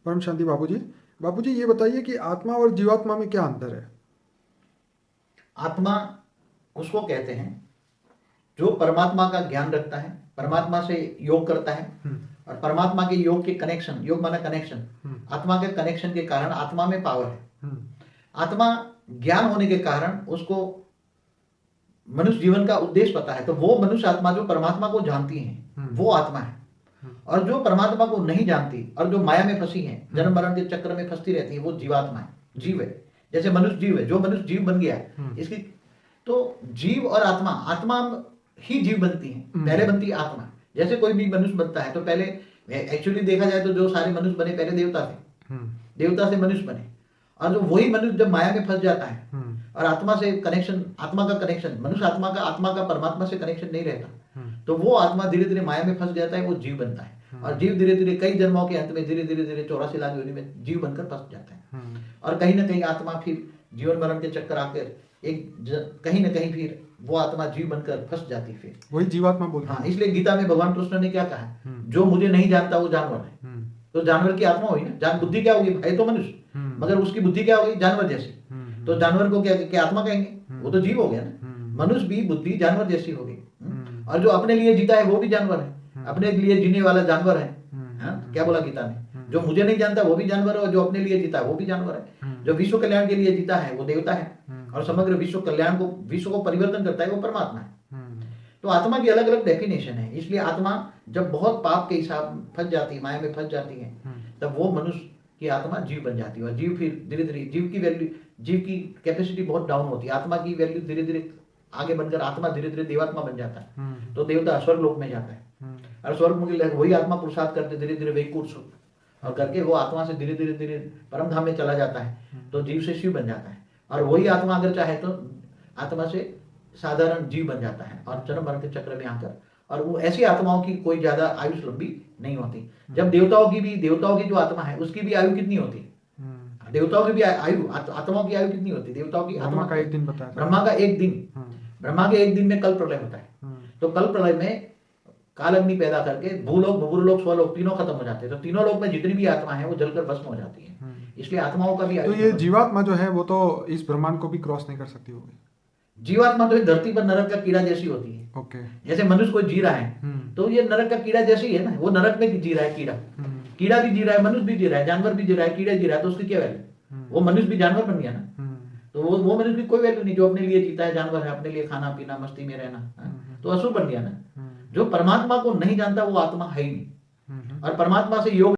परम शांति बाबूजी। बाबूजी ये बताइए कि आत्मा और जीवात्मा में क्या अंतर है? आत्मा उसको कहते हैं जो परमात्मा का ज्ञान रखता है, परमात्मा से योग करता है और परमात्मा के योग के कनेक्शन, योग माना कनेक्शन, आत्मा के कनेक्शन के कारण आत्मा में पावर है। आत्मा ज्ञान होने के कारण उसको मनुष्य जीवन का उद्देश्य पता है, तो वो मनुष्य आत्मा जो परमात्मा को जानती है वो आत्मा है। और जो परमात्मा को नहीं जानती और जो माया में फंसी है, जन्म मरण के चक्र में फंसती रहती है, वो जीवात्मा है, जीव है। जैसे मनुष्य जीव है, जो मनुष्य जीव बन गया इसकी तो जीव और आत्मा, आत्मा ही जीव बनती है, पहले बनती है आत्मा। जैसे कोई भी मनुष्य बनता है तो पहले एक्चुअली देखा जाए तो जो सारे मनुष्य बने पहले देवता थे, देवता से मनुष्य बने। और जो वही मनुष्य जब माया में फंस जाता है और आत्मा से कनेक्शन, आत्मा का कनेक्शन, मनुष्य आत्मा का परमात्मा से कनेक्शन नहीं रहता, तो वो आत्मा धीरे धीरे माया में फंस जाता है, वो जीव बनता है। और जीव धीरे धीरे कई जन्मों के अंत में धीरे धीरे 84 लाख योनि में जीव बनकर फंस जाता है। और कहीं ना कहीं आत्मा फिर जीवन मरण के चक्कर आकर कहीं ना कहीं फिर वो आत्मा जीव बनकर फंस जाती, फिर वही जीवात्मा बोलते हैं। हाँ, इसलिए गीता में भगवान कृष्ण ने क्या कहा, जो मुझे नहीं जानता वो जानवर है। तो जानवर की आत्मा हुई ना, जान बुद्धि क्या होगी, है तो मनुष्य, मगर उसकी बुद्धि क्या होगी, जानवर जैसी। तो जानवर को क्या आत्मा कहेंगे, वो तो जीव हो गया ना। मनुष्य भी बुद्धि जानवर जैसी होगी। और जो अपने लिए जीता है वो भी जानवर है, अपने लिए जीने वाला जानवर है। क्या बोला गीता ने, जो मुझे नहीं जानता वो भी जानवर है और जो अपने लिए जीता है वो भी जानवर है। जो विश्व कल्याण के लिए जीता है वो देवता है और समग्र विश्व कल्याण को, विश्व को परिवर्तन करता है वो परमात्मा है। तो आत्मा की अलग अलग डेफिनेशन है। इसलिए आत्मा जब बहुत पाप के हिसाब फंस जाती है, माया में फंस जाती है, तब वो मनुष्य की आत्मा जीव बन जाती है। और जीव फिर धीरे धीरे जीव की वैल्यू, जीव की कैपेसिटी बहुत डाउन होती है, आत्मा की वैल्यू धीरे धीरे आगे बनकर आत्मा धीरे धीरे देवात्मा बन जाता है। तो देवता स्वर्ग लोक में जाता है और स्वर्ग में वही आत्मा पुरुषार्थ करते धीरे धीरे वैकुंठ और करके वो आत्मा से धीरे धीरे धीरे परम धाम में चला जाता है, तो जीव से शिव बन जाता है। और वही आत्मा अगर चाहे तो आत्मा से साधारण जीव बन जाता है और जन्म मरण के चक्र में आकर, और वो ऐसी आत्माओं की कोई ज्यादा आयुष लंबी नहीं होती। जब देवताओं की जो आत्मा है उसकी भी आयु कितनी होती है, देवताओं की भी आयु, आत्माओं की आयु कितनी होती है, देवताओं की आत्मा का एक दिन बताया, ब्रह्मा का एक दिन, ब्रह्मा के एक दिन में कल प्रलय होता है। तो कल प्रलय में काल अग्नि पैदा करके भूलोक, भूलोक, स्वलोक तीनों खत्म हो जाते हैं। तो तीनों लोक में जितनी भी आत्मा है वो जलकर भस्म हो जाती है। इसलिए आत्माओं का भी तो ये जीवात्मा जो है वो तो इस ब्रह्मांड को भी क्रॉस नहीं कर सकती होगी। जीवात्मा तो धरती पर नरक का कीड़ा जैसी होती है। ओके। जैसे मनुष्य कोई जी रहा है तो ये नरक का कीड़ा जैसी है ना, वो नरक में जी रहा है कीड़ा, कीड़ा भी जी रहा है, मनुष्य भी जी रहा है, जानवर भी जी रहा है, कीड़ा जी रहा है, तो उसकी क्या वैल्यू, वो मनुष्य भी जानवर बन गया ना। तो वो मनुष्य की कोई वैल्यू नहीं, जो अपने लिए जीता है, जानवर है, अपने लिए खाना पीना मस्ती में रहना, तो असुर बन गया ना। जो परमात्मा को नहीं जानता वो आत्मा है ही नहीं। और परमात्मा से योग